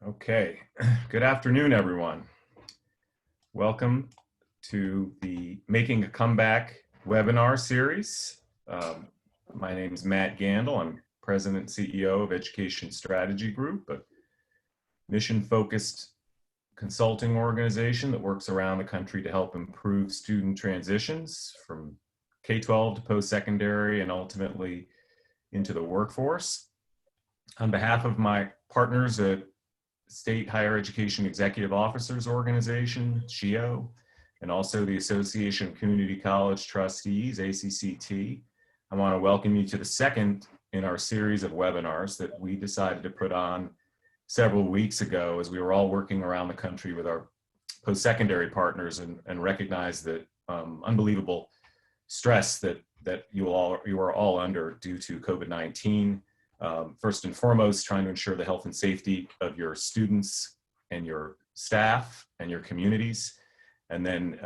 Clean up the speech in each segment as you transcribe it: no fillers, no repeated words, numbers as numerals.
Okay, good afternoon, everyone. Welcome to the Making a Comeback webinar series. My name is Matt Gandel. I'm President and CEO of Education Strategy Group, a mission-focused consulting organization that works around the country to help improve student transitions from K-12 to post-secondary and ultimately into the workforce. On behalf of my partners at State Higher Education Executive Officers Organization, SHEO, and also the Association of Community College Trustees, ACCT, I want to welcome you to the second in our series of webinars that we decided to put on several weeks ago as we were all working around the country with our post-secondary partners and recognize that unbelievable stress that you are all under due to COVID-19. First and foremost, trying to ensure the health and safety of your students and your staff and your communities. And then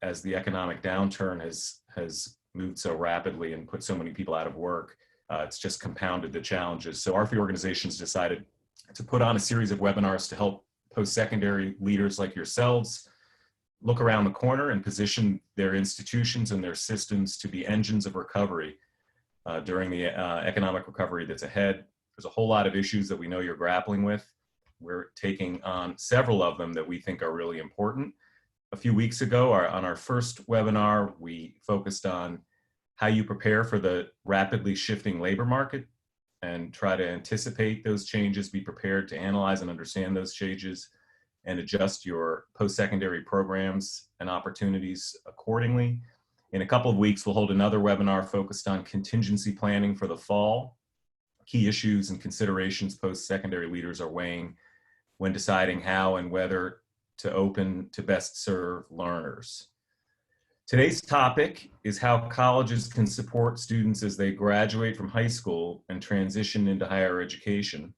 as the economic downturn has moved so rapidly and put so many people out of work, it's just compounded the challenges. So our three organizations decided to put on a series of webinars to help post-secondary leaders like yourselves look around the corner and position their institutions and their systems to be engines of recovery during the economic recovery that's ahead. There's a whole lot of issues that we know you're grappling with. We're taking on several of them that we think are really important. A few weeks ago, on our first webinar, we focused on how you prepare for the rapidly shifting labor market and try to anticipate those changes, be prepared to analyze and understand those changes, and adjust your post-secondary programs and opportunities accordingly. In a couple of weeks, we'll hold another webinar focused on contingency planning for the fall, key issues and considerations post-secondary leaders are weighing when deciding how and whether to open to best serve learners. Today's topic is how colleges can support students as they graduate from high school and transition into higher education,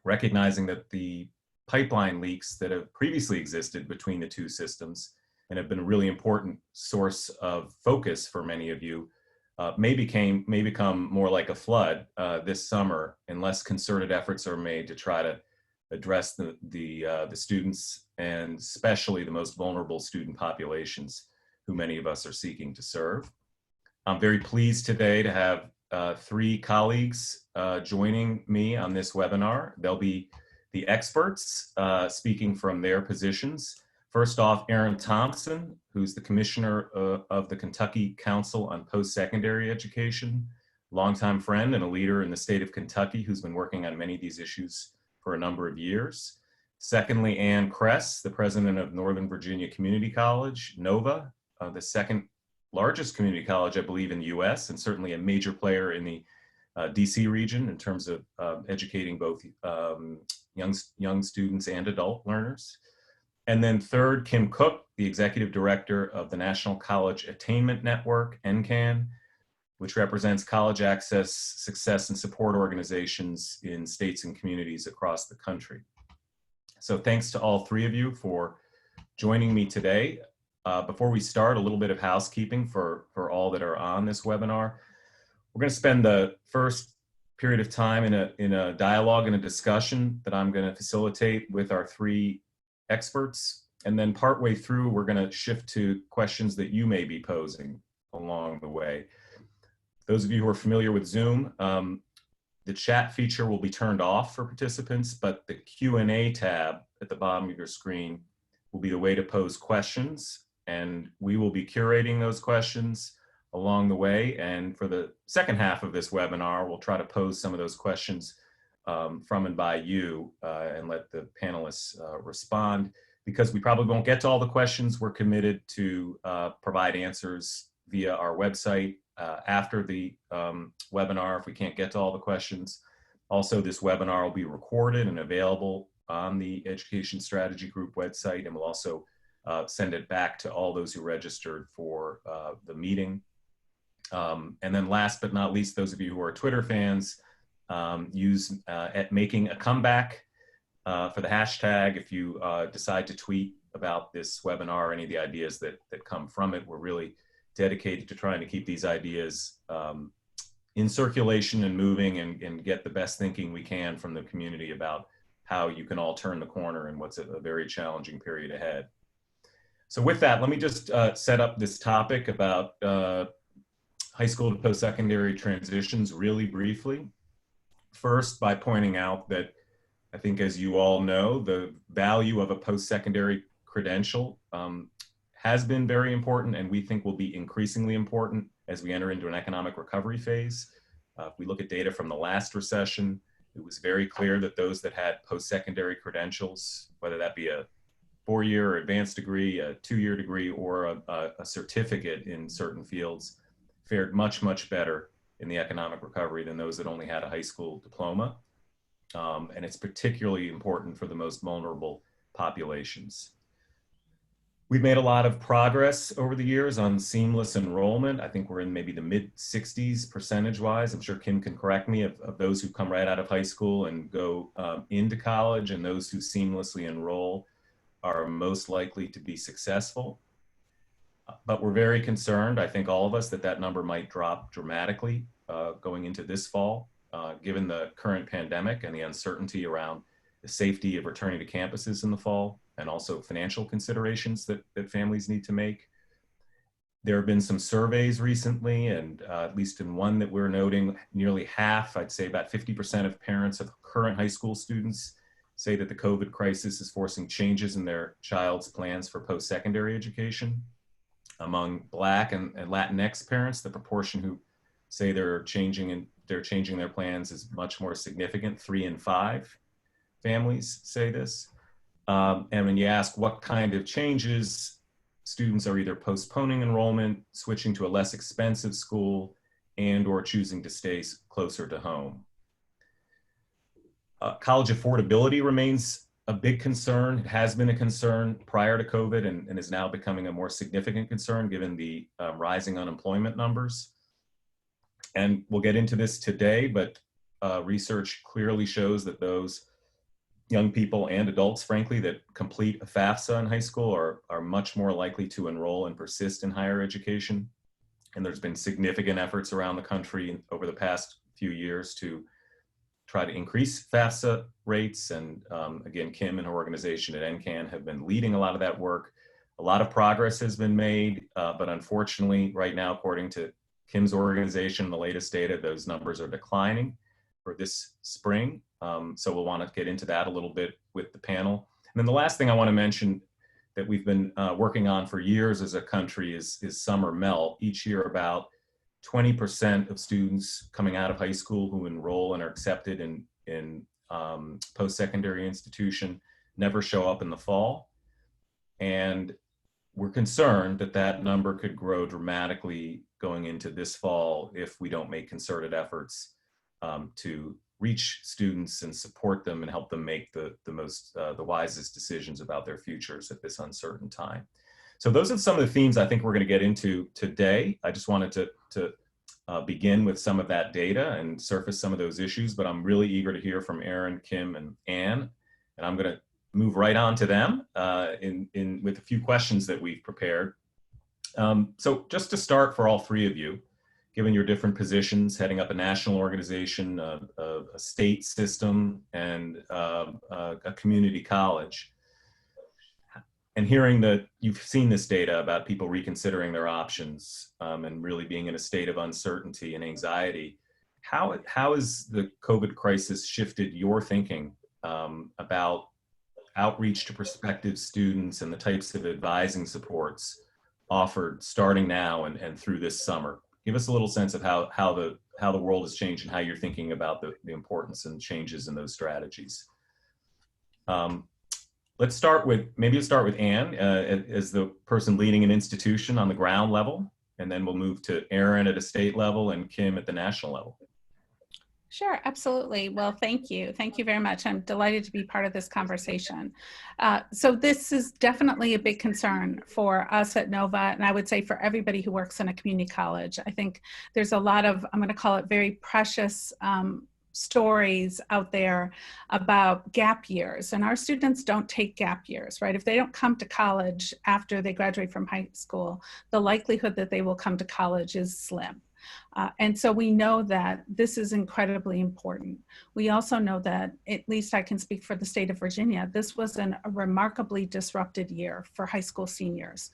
recognizing that the pipeline leaks that have previously existed between the two systems and have been a really important source of focus for many of you, may become more like a flood this summer unless concerted efforts are made to try to address the students and especially the most vulnerable student populations who many of us are seeking to serve. I'm very pleased today to have three colleagues joining me on this webinar. They'll be the experts speaking from their positions. First off, Aaron Thompson, who's the Commissioner of the Kentucky Council on Post-Secondary Education, longtime friend and a leader in the state of Kentucky who's been working on many of these issues for a number of years. Secondly, Kress, the President of Northern Virginia Community College, NOVA, the second largest community college, I believe, in the US, and certainly a major player in the DC region in terms of educating both young students and adult learners. And then third, Kim Cook, the Executive Director of the National College Attainment Network, NCAN, which represents college access, success, and support organizations in states and communities across the country. So thanks to all three of you for joining me today. Before we start, a little bit of housekeeping for all that are on this webinar. We're going to spend the first period of time in a dialogue and a discussion that I'm going to facilitate with our three experts, and then partway through we're going to shift to questions that you may be posing along the way. Those of you who are familiar with Zoom, the chat feature will be turned off for participants, but the Q&A tab at the bottom of your screen will be the way to pose questions, and we will be curating those questions along the way. And for the second half of this webinar, we'll try to pose some of those questions from and by you and let the panelists respond. Because we probably won't get to all the questions, we're committed to provide answers via our website after the webinar if we can't get to all the questions. Also, this webinar will be recorded and available on the Education Strategy Group website, and we'll also send it back to all those who registered for the meeting. And then last but not least, those of you who are Twitter fans, use at Making a Comeback for the hashtag. If you decide to tweet about this webinar or any of the ideas that come from it, we're really dedicated to trying to keep these ideas in circulation and moving and get the best thinking we can from the community about how you can all turn the corner in what's a very challenging period ahead. So with that, let me just set up this topic about high school to post-secondary transitions really briefly. First, by pointing out that I think, as you all know, the value of a post-secondary credential has been very important, and we think will be increasingly important as we enter into an economic recovery phase. If we look at data from the last recession, it was very clear that those that had post-secondary credentials, whether that be a 4-year or advanced degree, a 2-year degree, or a certificate in certain fields, fared much, much better in the economic recovery than those that only had a high school diploma. And it's particularly important for the most vulnerable populations. We've made a lot of progress over the years on seamless enrollment. I think we're in maybe the mid-60s percentage-wise. I'm sure Kim can correct me, of those who come right out of high school and go into college, and those who seamlessly enroll are most likely to be successful. But we're very concerned, I think all of us, that that number might drop dramatically going into this fall, given the current pandemic and the uncertainty around the safety of returning to campuses in the fall, and also financial considerations that families need to make. There have been some surveys recently, and at least in one that we're noting, nearly half, I'd say about 50% of parents of current high school students say that the COVID crisis is forcing changes in their child's plans for post-secondary education. Among Black and Latinx parents, the proportion who say they're changing their plans is much more significant. 3 in 5 families say this. And when you ask what kind of changes, students are either postponing enrollment, switching to a less expensive school, and or choosing to stay closer to home. College affordability remains a big concern. It has been a concern prior to COVID and is now becoming a more significant concern given the rising unemployment numbers. And we'll get into this today, but research clearly shows that those young people and adults, frankly, that complete a Fafsa in high school are much more likely to enroll and persist in higher education. And there's been significant efforts around the country over the past few years to try to increase Fafsa rates. And again, Kim and her organization at NCAN have been leading a lot of that work. A lot of progress has been made, but unfortunately, right now, according to Kim's organization, the latest data, those numbers are declining for this spring. So we'll want to get into that a little bit with the panel. And then the last thing I want to mention that we've been working on for years as a country is summer melt. Each year, about 20% of students coming out of high school who enroll and are accepted in post-secondary institution never show up in the fall. And we're concerned that that number could grow dramatically going into this fall if we don't make concerted efforts to reach students and support them and help them make the wisest decisions about their futures at this uncertain time. So those are some of the themes I think we're going to get into today. I just wanted to begin with some of that data and surface some of those issues, but I'm really eager to hear from Erin, Kim, and Ann, and I'm going to move right on to them with a few questions that we've prepared. So just to start for all three of you, given your different positions, heading up a national organization, a state system, and a community college, and hearing that you've seen this data about people reconsidering their options and really being in a state of uncertainty and anxiety, how has the COVID crisis shifted your thinking about outreach to prospective students and the types of advising supports offered starting now and through this summer? Give us a little sense of how the world has changed and how you're thinking about the importance and changes in those strategies. Let's start with Ann as the person leading an institution on the ground level, and then we'll move to Erin at a state level and Kim at the national level. Sure, absolutely. Well, thank you. Thank you very much. I'm delighted to be part of this conversation. So this is definitely a big concern for us at NOVA, and I would say for everybody who works in a community college. I think there's a lot of, I'm going to call it very precious stories out there about gap years, and our students don't take gap years, right? If they don't come to college after they graduate from high school, the likelihood that they will come to college is slim. And so we know that this is incredibly important. We also know that, at least I can speak for the state of Virginia, this was a remarkably disrupted year for high school seniors.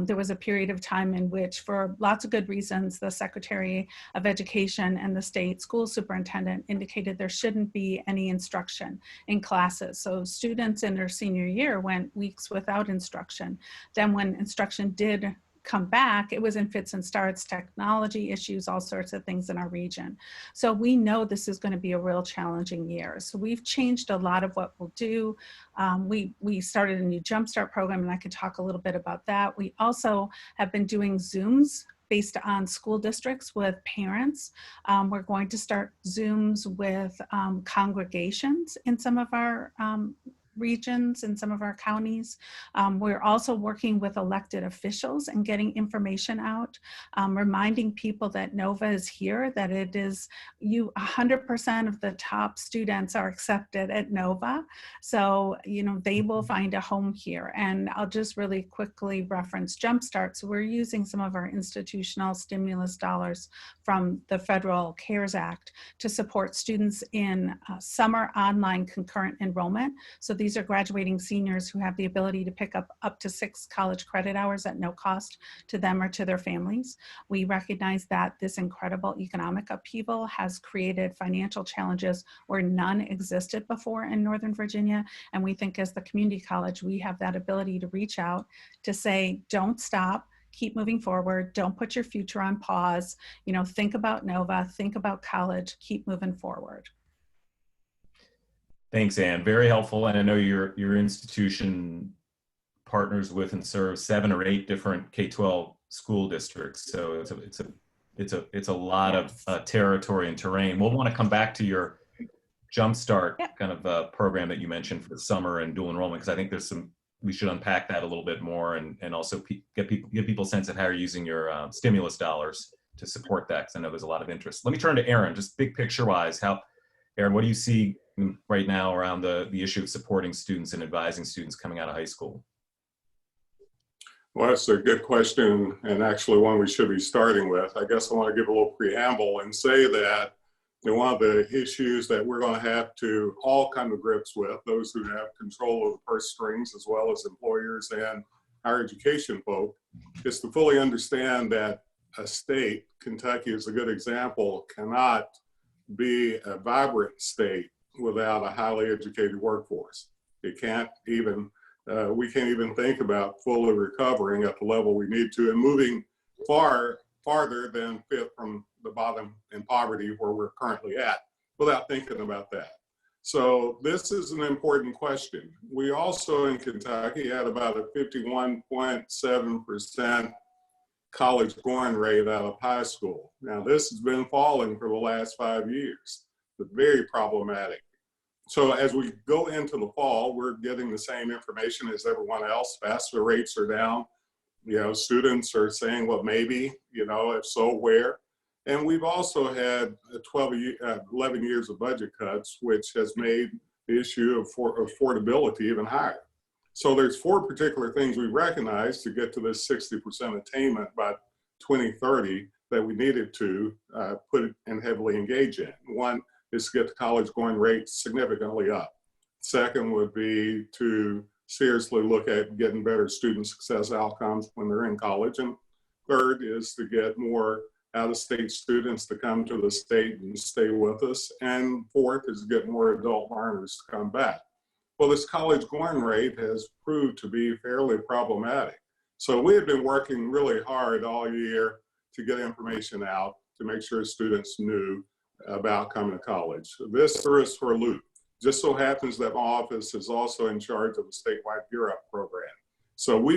There was a period of time in which, for lots of good reasons, the Secretary of Education and the state school superintendent indicated there shouldn't be any instruction in classes. So students in their senior year went weeks without instruction. Then when instruction did come back, it was in fits and starts, technology issues, all sorts of things in our region. So we know this is going to be a real challenging year. So we've changed a lot of what we'll do. We started a new Jumpstart program, and I could talk a little bit about that. We also have been doing Zooms based on school districts with parents. We're going to start Zooms with congregations in some of our regions and some of our counties. We're also working with elected officials and getting information out, reminding people that NOVA is here, that it is 100% of the top students are accepted at NOVA. So, they will find a home here. And I'll just really quickly reference Jumpstart. So we're using some of our institutional stimulus dollars from the Federal CARES Act to support students in summer online concurrent enrollment. So these are graduating seniors who have the ability to pick up to 6 college credit hours at no cost to them or to their families. We recognize that this incredible economic upheaval has created financial challenges where none existed before in Northern Virginia. And we think as the community college, we have that ability to reach out to say, don't stop. Keep moving forward. Don't put your future on pause. Think about NOVA, think about college, keep moving forward. Thanks, Ann. Very helpful. And I know your institution partners with and serves 7 or 8 different K-12 school districts. So it's a lot of territory and terrain. We'll want to come back to your Jumpstart kind of program that you mentioned for the summer and dual enrollment, because I think we should unpack that a little bit more and also give people a sense of how you're using your stimulus dollars to support that, because I know there's a lot of interest. Let me turn to Aaron, just big picture wise. Aaron, what do you see right now around the issue of supporting students and advising students coming out of high school? Well, that's a good question, and actually one we should be starting with. I guess I want to give a little preamble and say that one of the issues that we're going to have to all come to grips with, those who have control of the purse strings as well as employers and higher education folk, is to fully understand that a state, Kentucky is a good example, cannot be a vibrant state without a highly educated workforce. It can't even, we can't even think about fully recovering at the level we need to and moving farther than 5th from the bottom in poverty where we're currently at without thinking about that. So this is an important question. We also in Kentucky had about a 51.7% college going rate out of high school. Now this has been falling for the last 5 years, but very problematic. So as we go into the fall, we're getting the same information as everyone else. Fafsa rates are down. Students are saying, well, maybe, if so, where? And we've also had 11 years of budget cuts, which has made the issue of affordability even higher. So there's 4 particular things we recognize to get to this 60% attainment by 2030 that we needed to put and heavily engage in. One is to get the college going rate significantly up. Second would be to seriously look at getting better student success outcomes when they're in college. And third is to get more out-of-state students to come to the state and stay with us. And fourth is to get more adult learners to come back. Well, this college going rate has proved to be fairly problematic. So we have been working really hard all year to get information out to make sure students knew about coming to college. This threw us for a loop. Just so happens that my office is also in charge of the statewide Gear Up program. So we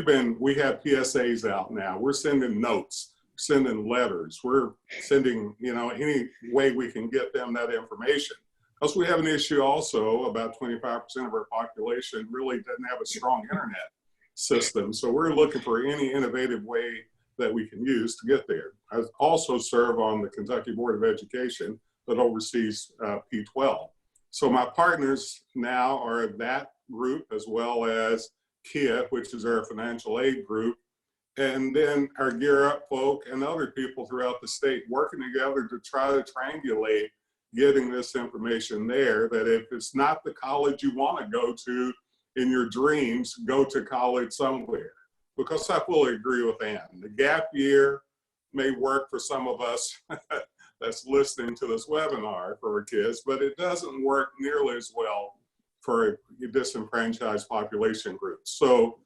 have PSAs out now. We're sending notes, sending letters. We're sending, any way we can get them that information. Plus we have an issue also, about 25% of our population really doesn't have a strong internet system. So we're looking for any innovative way that we can use to get there. I also serve on the Kentucky Board of Education that oversees P-12. So my partners now are that group, as well as KIA, which is our financial aid group, and then our Gear Up folk and other people throughout the state working together to try to triangulate getting this information there, that if it's not the college you want to go to in your dreams, go to college somewhere. Because I fully agree with Ann. The gap year may work for some of us that's listening to this webinar for our kids, but it doesn't work nearly as well for disenfranchised population groups. So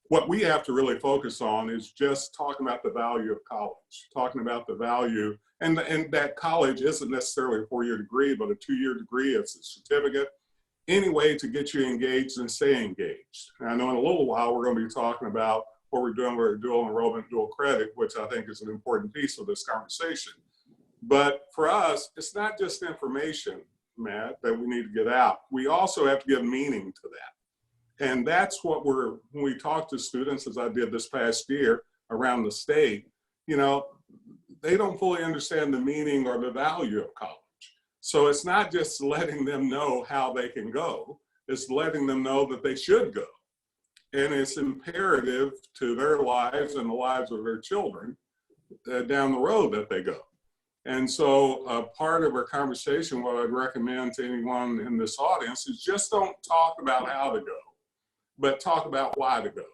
what we have to really focus on is just talking about the value of college, talking about the value, and that college isn't necessarily a 4-year degree, but a 2-year degree. It's a certificate. Any way to get you engaged and stay engaged. And I know in a little while we're going to be talking about what we're doing with dual enrollment, dual credit, which I think is an important piece of this conversation. But for us, it's not just information, Matt, that we need to get out. We also have to give meaning to that. And that's what when we talk to students, as I did this past year around the state, you know, they don't fully understand the meaning or the value of college. So it's not just letting them know how they can go, it's letting them know that they should go. And it's imperative to their lives and the lives of their children down the road that they go. And so part of our conversation, what I'd recommend to anyone in this audience is just don't talk about how to go, but talk about why to go.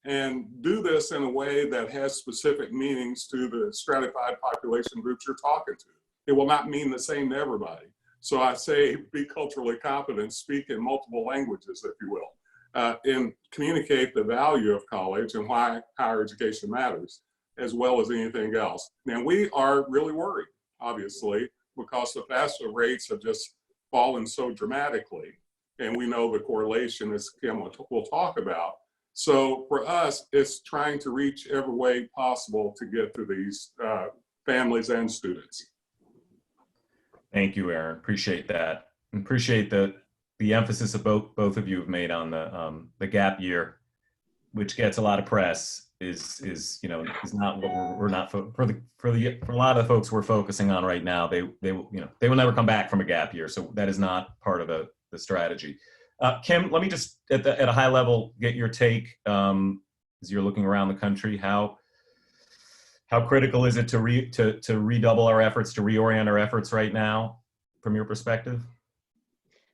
And do this in a way that has specific meanings to the stratified population groups you're talking to. It will not mean the same to everybody. So I say be culturally competent, speak in multiple languages, if you will, and communicate the value of college and why higher education matters, as well as anything else. Now, we are really worried, obviously, because the Fafsa rates have just fallen so dramatically. And we know the correlation, as Kim will talk about. So for us, it's trying to reach every way possible to get to these families and students. Thank you, Aaron. Appreciate that. Appreciate the emphasis of both of you have made on the gap year, which gets a lot of press. Is not what we're not for a lot of the folks we're focusing on right now. They will never come back from a gap year, so that is not part of the strategy. Kim, let me just at a high level get your take as you're looking around the country. How critical is it to redouble our efforts, to reorient our efforts right now, from your perspective?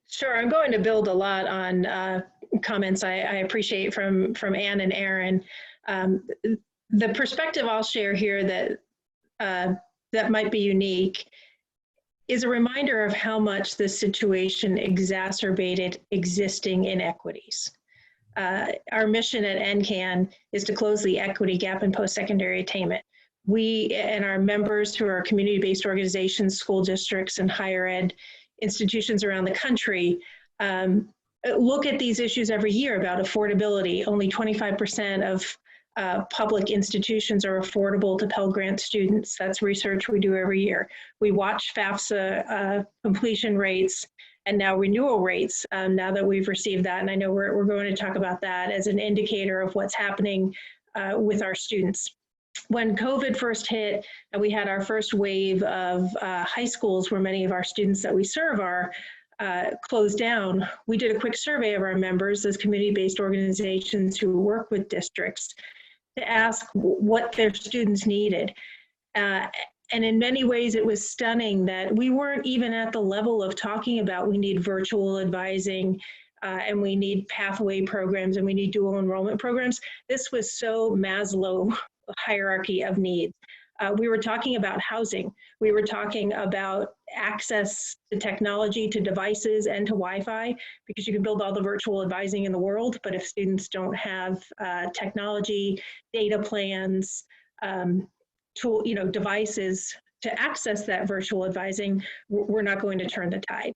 Sure, I'm going to build a lot on comments I appreciate from Ann and Aaron. The perspective I'll share here that might be unique is a reminder of how much this situation exacerbated existing inequities. Our mission at NCAN is to close the equity gap in post-secondary attainment. We and our members who are community-based organizations, school districts, and higher ed institutions around the country look at these issues every year about affordability. Only 25% of public institutions are affordable to Pell Grant students. That's research we do every year. We watch FAFSA completion rates and now renewal rates now that we've received that. And I know we're going to talk about that as an indicator of what's happening with our students. When COVID first hit and we had our first wave of high schools where many of our students that we serve are closed down, we did a quick survey of our members as community-based organizations who work with districts to ask what their students needed. And in many ways, it was stunning that we weren't even at the level of talking about we need virtual advising and we need pathway programs and we need dual enrollment programs. This was so Maslow hierarchy of needs. We were talking about housing. We were talking about access to technology, to devices, and to Wi-Fi, because you can build all the virtual advising in the world, but if students don't have technology, data plans, devices to access that virtual advising, we're not going to turn the tide.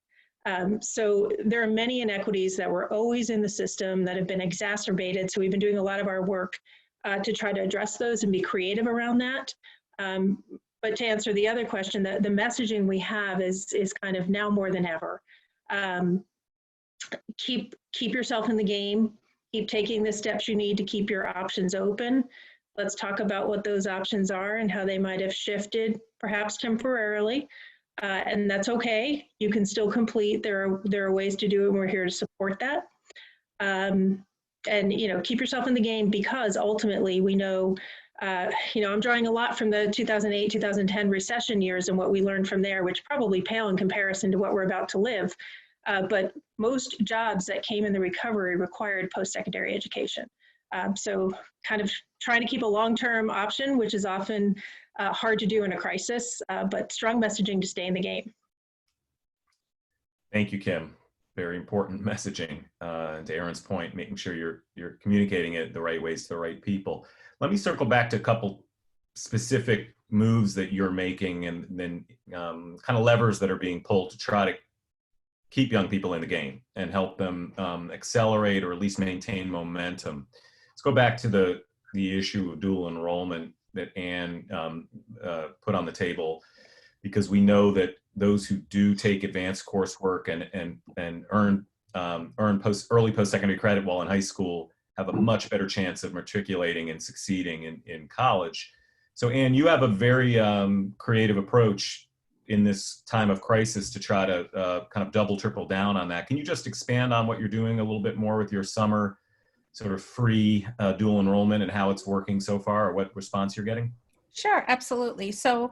So there are many inequities that were always in the system that have been exacerbated. So we've been doing a lot of our work to try to address those and be creative around that. But to answer the other question, the messaging we have is kind of now more than ever. Keep yourself in the game. Keep taking the steps you need to keep your options open. Let's talk about what those options are and how they might have shifted, perhaps temporarily. And that's okay. You can still complete. There are ways to do it, and we're here to support that. And keep yourself in the game, because ultimately we know I'm drawing a lot from the 2008, 2010 recession years and what we learned from there, which probably pale in comparison to what we're about to live. But most jobs that came in the recovery required post-secondary education. So kind of trying to keep a long-term option, which is often hard to do in a crisis, but strong messaging to stay in the game. Thank you, Kim. Very important messaging. To Aaron's point, making sure you're communicating it the right ways to the right people. Let me circle back to a couple specific moves that you're making, and then kind of levers that are being pulled to try to keep young people in the game and help them accelerate or at least maintain momentum. Let's go back to the issue of dual enrollment that Ann put on the table, because we know that those who do take advanced coursework and earn early post-secondary credit while in high school have a much better chance of matriculating and succeeding in college. So Ann, you have a very creative approach in this time of crisis to try to kind of double, triple down on that. Can you just expand on what you're doing a little bit more with your summer sort of free dual enrollment and how it's working so far, or what response you're getting? Sure, absolutely. So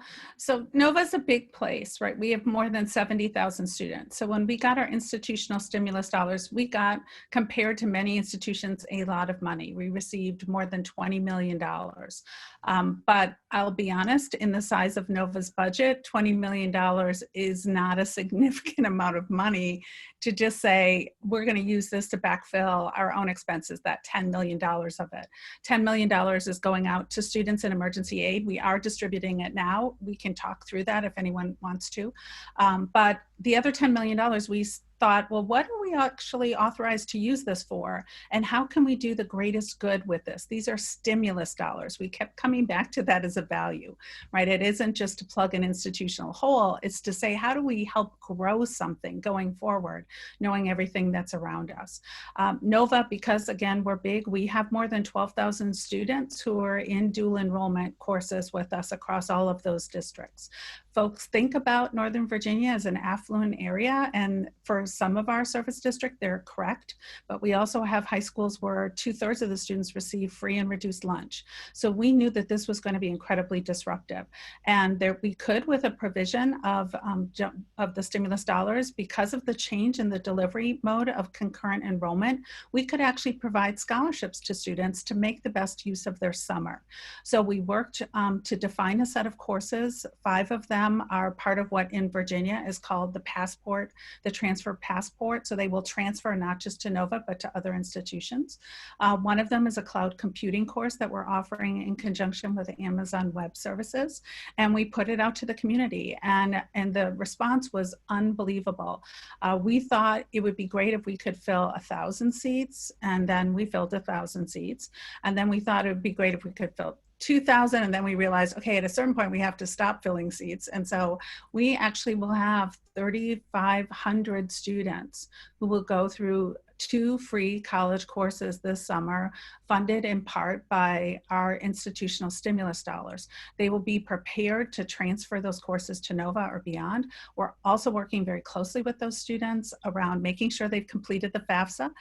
Nova's a big place, right? We have more than 70,000 students. So when we got our institutional stimulus dollars, we got, compared to many institutions, a lot of money. We received more than $20 million. But I'll be honest, in the size of Nova's budget, $20 million is not a significant amount of money to just say, we're going to use this to backfill our own expenses, that $10 million of it. $10 million is going out to students in emergency aid. We are distributing it now. We can talk through that if anyone wants to. But the other $10 million, we thought, well, what are we actually authorized to use this for? And how can we do the greatest good with this? These are stimulus dollars. We kept coming back to that as a value, right? It isn't just to plug an institutional hole. It's to say, how do we help grow something going forward, knowing everything that's around us? Nova, because again, we're big, we have more than 12,000 students who are in dual enrollment courses with us across all of those districts. Folks think about Northern Virginia as an affluent area, and for some of our service district, they're correct, but we also have high schools where 2/3 of the students receive free and reduced lunch. So we knew that this was going to be incredibly disruptive, and there we could, with a provision of the stimulus dollars, because of the change in the delivery mode of concurrent enrollment, we could actually provide scholarships to students to make the best use of their summer. So we worked to define a set of courses. 5 of them are part of what in Virginia is called the passport, the transfer passport. So they will transfer not just to Nova, but to other institutions. One of them is a cloud computing course that we're offering in conjunction with Amazon Web Services. And we put it out to the community, and the response was unbelievable. We thought it would be great if we could fill 1,000 seats, and then we filled 1,000 seats. And then we thought it would be great if we could fill 2,000, and then we realized, okay, at a certain point we have to stop filling seats. And so we actually will have 3,500 students who will go through 2 free college courses this summer, funded in part by our institutional stimulus dollars. They will be prepared to transfer those courses to Nova or beyond. We're also working very closely with those students around making sure they've completed the Fafsa,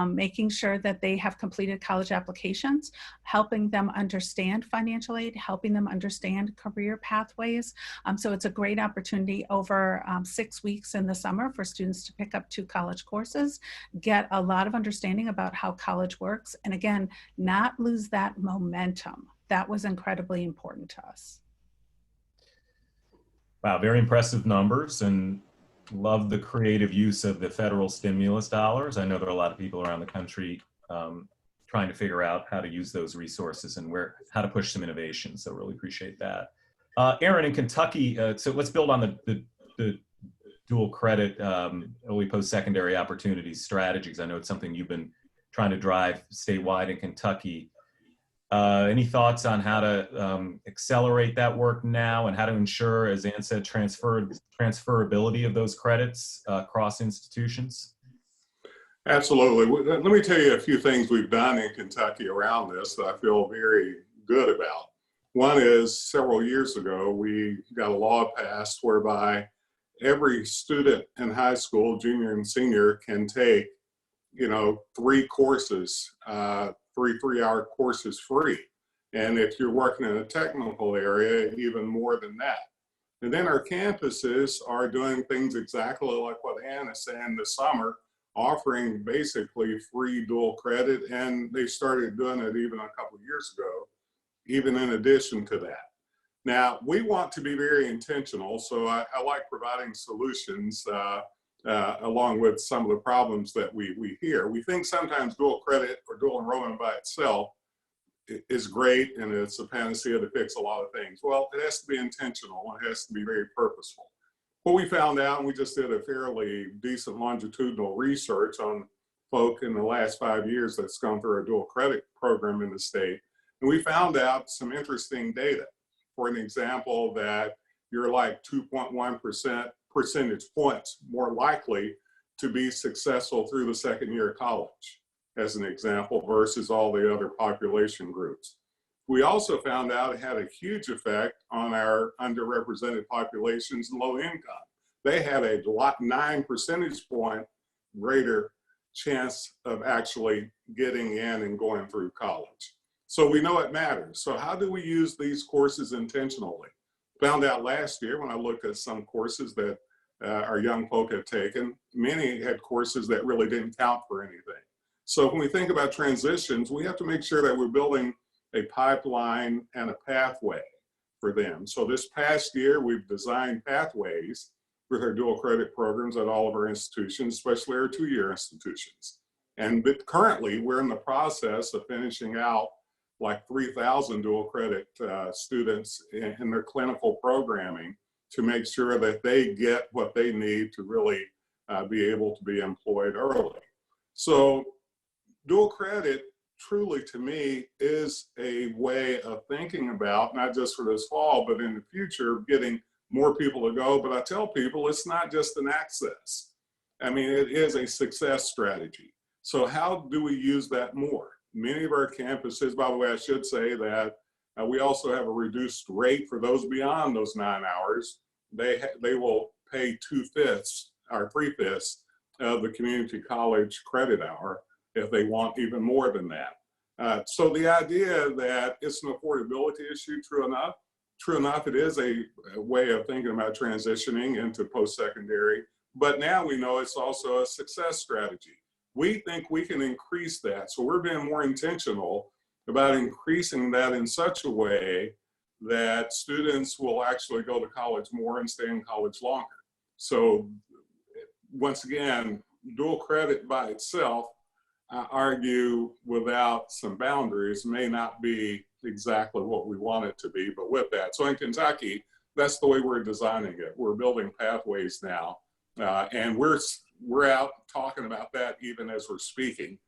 making sure that they have completed college applications, helping them understand financial aid, helping them understand career pathways. So it's a great opportunity over 6 weeks in the summer for students to pick up 2 college courses, get a lot of understanding about how college works, and again, not lose that momentum. That was incredibly important to us. Wow, very impressive numbers, and love the creative use of the federal stimulus dollars. I know there are a lot of people around the country trying to figure out how to use those resources and how to push some innovation, so really appreciate that. Aaron, in Kentucky, so let's build on the dual credit early post-secondary opportunities strategies. I know it's something you've been trying to drive statewide in Kentucky. Any thoughts on how to accelerate that work now, and how to ensure, as Ann said, transferability of those credits across institutions? Absolutely. Let me tell you a few things we've done in Kentucky around this that I feel very good about. One is, several years ago, we got a law passed whereby every student in high school, junior and senior, can take, 3 courses, 3 3-hour courses free. And if you're working in a technical area, even more than that. And then our campuses are doing things exactly like what Ann is saying this summer, offering basically free dual credit. And they started doing it even a couple of years ago, even in addition to that. Now, we want to be very intentional. So I like providing solutions along with some of the problems that we hear. We think sometimes dual credit or dual enrollment by itself is great and it's a panacea to fix a lot of things. Well, it has to be intentional. It has to be very purposeful. What we found out, and we just did a fairly decent longitudinal research on folk in the last 5 years that's gone through a dual credit program in the state. And we found out some interesting data. For an example, that you're like 2.1% percentage points more likely to be successful through the second year of college, as an example, versus all the other population groups. We also found out it had a huge effect on our underrepresented populations and low income. They had a 9 percentage point greater chance of actually getting in and going through college. So we know it matters. So how do we use these courses intentionally? Found out last year when I looked at some courses that our young folk have taken, many had courses that really didn't count for anything. So when we think about transitions, we have to make sure that we're building a pipeline and a pathway for them. So this past year, we've designed pathways with our dual credit programs at all of our institutions, especially our 2-year institutions. And currently, we're in the process of finishing out like 3,000 dual credit students in their clinical programming to make sure that they get what they need to really be able to be employed early. So dual credit truly to me is a way of thinking about, not just for this fall, but in the future, getting more people to go. But I tell people it's not just an access. I mean, it is a success strategy. So how do we use that more? Many of our campuses, by the way, I should say that we also have a reduced rate for those beyond those 9 hours. They will pay 2/5 or 3/5 of the community college credit hour if they want even more than that. So the idea that it's an affordability issue, true enough, it is a way of thinking about transitioning into post-secondary, but now we know it's also a success strategy. We think we can increase that. So we're being more intentional about increasing that in such a way that students will actually go to college more and stay in college longer. So once again, dual credit by itself, I argue without some boundaries, may not be exactly what we want it to be, but with that. So in Kentucky, that's the way we're designing it. We're building pathways now, and we're out talking about that even as we're speaking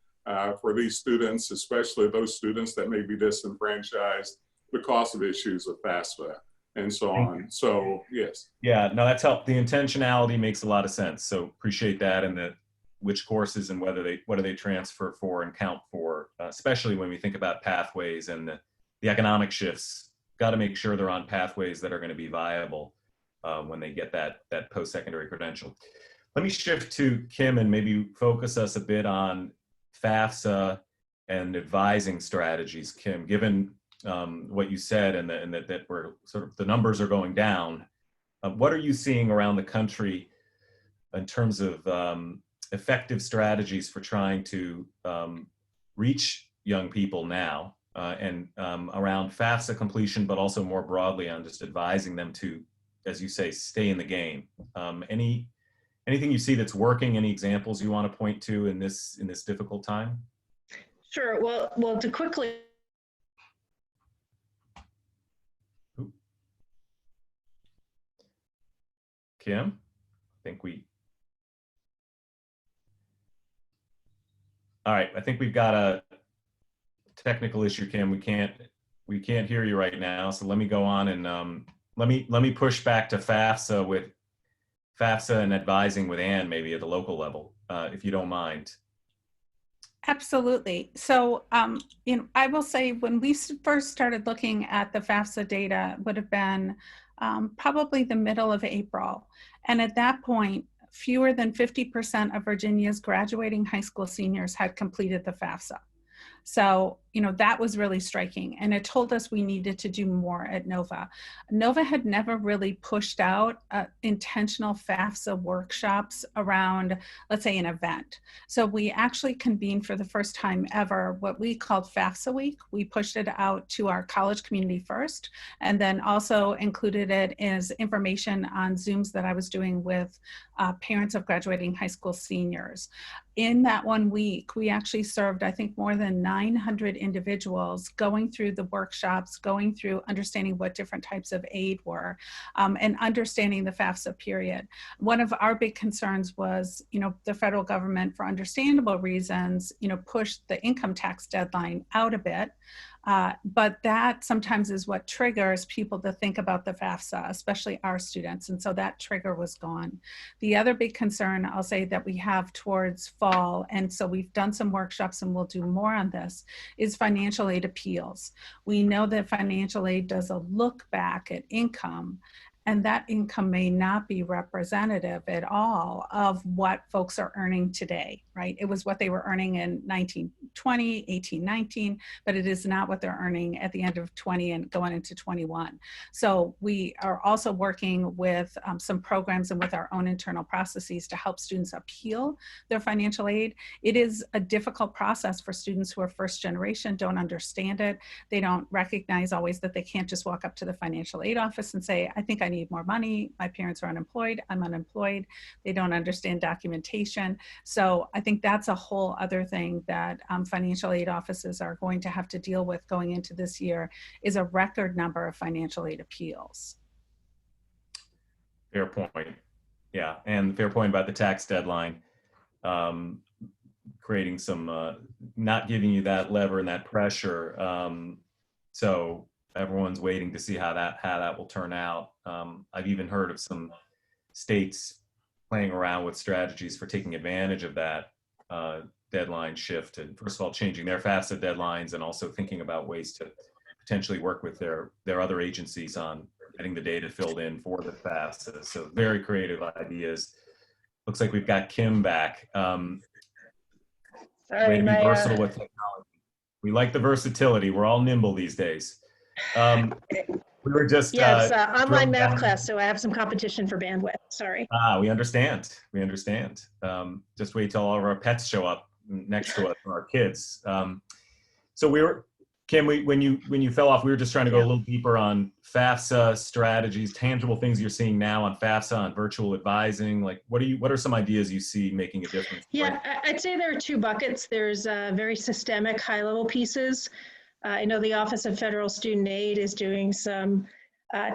for these students, especially those students that may be disenfranchised because of issues with Fafsa and so on. So yes. Yeah, no, that's helped. The intentionality makes a lot of sense. So appreciate that, and which courses and what do they transfer for and count for, especially when we think about pathways and the economic shifts. Got to make sure they're on pathways that are going to be viable when they get that post-secondary credential. Let me shift to Kim and maybe focus us a bit on Fafsa and advising strategies. Kim, given what you said and that we're sort of the numbers are going down, what are you seeing around the country in terms of effective strategies for trying to reach young people now and around Fafsa completion, but also more broadly on just advising them to, as you say, stay in the game? Anything you see that's working? Any examples you want to point to in this difficult time? Sure. Well, to quickly. Kim, I think all right. I think we've got a technical issue, Kim. We can't hear you right now. So let me go on and let me push back to Fafsa with Fafsa and advising with Ann, maybe at the local level, if you don't mind. Absolutely. So, I will say when we first started looking at the Fafsa data would have been probably the middle of April. And at that point, fewer than 50% of Virginia's graduating high school seniors had completed the Fafsa. So, that was really striking. And it told us we needed to do more at Nova. Nova had never really pushed out intentional FAFSA workshops around, let's say, an event. So we actually convened for the first time ever what we called FAFSA Week. We pushed it out to our college community first, and then also included it as information on Zooms that I was doing with parents of graduating high school seniors. In that 1 week, we actually served, I think, more than 900 individuals going through the workshops, going through understanding what different types of aid were, and understanding the FAFSA period. One of our big concerns was, the federal government, for understandable reasons, pushed the income tax deadline out a bit. But that sometimes is what triggers people to think about the FAFSA, especially our students. And so that trigger was gone. The other big concern, I'll say, that we have towards fall, and so we've done some workshops and we'll do more on this, is financial aid appeals. We know that financial aid does a look back at income, and that income may not be representative at all of what folks are earning today, right? It was what they were earning in 1920, 1819, but it is not what they're earning at the end of 20 and going into 21. So we are also working with some programs and with our own internal processes to help students appeal their financial aid. It is a difficult process for students who are first generation, don't understand it. They don't recognize always that they can't just walk up to the financial aid office and say, I think I need more money. My parents are unemployed. I'm unemployed. They don't understand documentation. So I think that's a whole other thing that financial aid offices are going to have to deal with going into this year, is a record number of financial aid appeals. Fair point. Yeah, and fair point about the tax deadline, creating some, not giving you that lever and that pressure. So everyone's waiting to see how that will turn out. I've even heard of some states playing around with strategies for taking advantage of that deadline shift, and first of all, changing their FAFSA deadlines, and also thinking about ways to potentially work with their other agencies on getting the data filled in for the FAFSA. So very creative ideas. Looks like we've got Kim back. Way to be versatile with technology. We like the versatility. We're all nimble these days. We were just yes, online math class, so I have some competition for bandwidth. Sorry. We understand. We understand. Just wait till all of our pets show up next to us, our kids. So we were, Kim, when you fell off, we were just trying to go a little deeper on FAFSA strategies, tangible things you're seeing now on FAFSA, on virtual advising. Like, what are some ideas you see making a difference? Yeah, I'd say there are two buckets. There's very systemic, high-level pieces. I know the Office of Federal Student Aid is doing some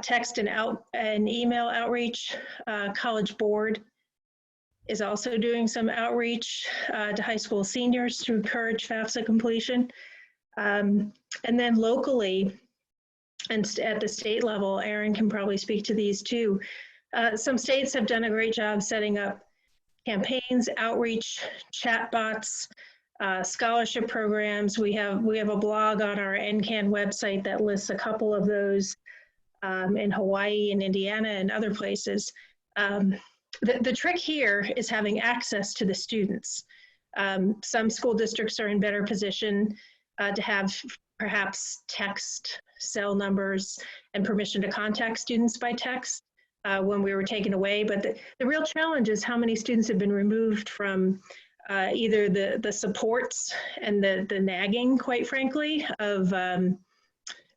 text and email outreach. College Board is also doing some outreach to high school seniors to encourage FAFSA completion. And then locally, and at the state level, Aaron can probably speak to these too. Some states have done a great job setting up campaigns, outreach, chatbots, scholarship programs. We have a blog on our NCAN website that lists a couple of those in Hawaii and Indiana and other places. The trick here is having access to the students. Some school districts are in better position to have perhaps text, cell numbers, and permission to contact students by text when we were taken away. But the real challenge is how many students have been removed from either the supports and the nagging, quite frankly, of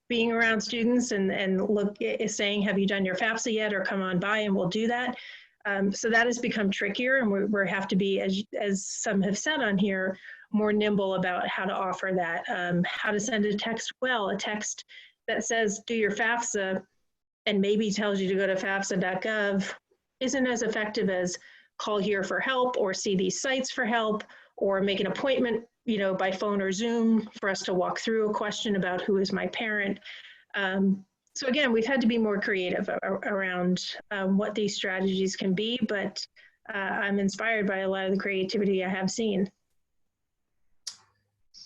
being around students and saying, have you done your FAFSA yet, or come on by and we'll do that. So that has become trickier, and we have to be, as some have said on here, more nimble about how to offer that, how to send a text. Well, a text that says, do your FAFSA, and maybe tells you to go to fafsa.gov isn't as effective as call here for help, or see these sites for help, or make an appointment, by phone or Zoom for us to walk through a question about who is my parent. So again, we've had to be more creative around what these strategies can be, but I'm inspired by a lot of the creativity I have seen.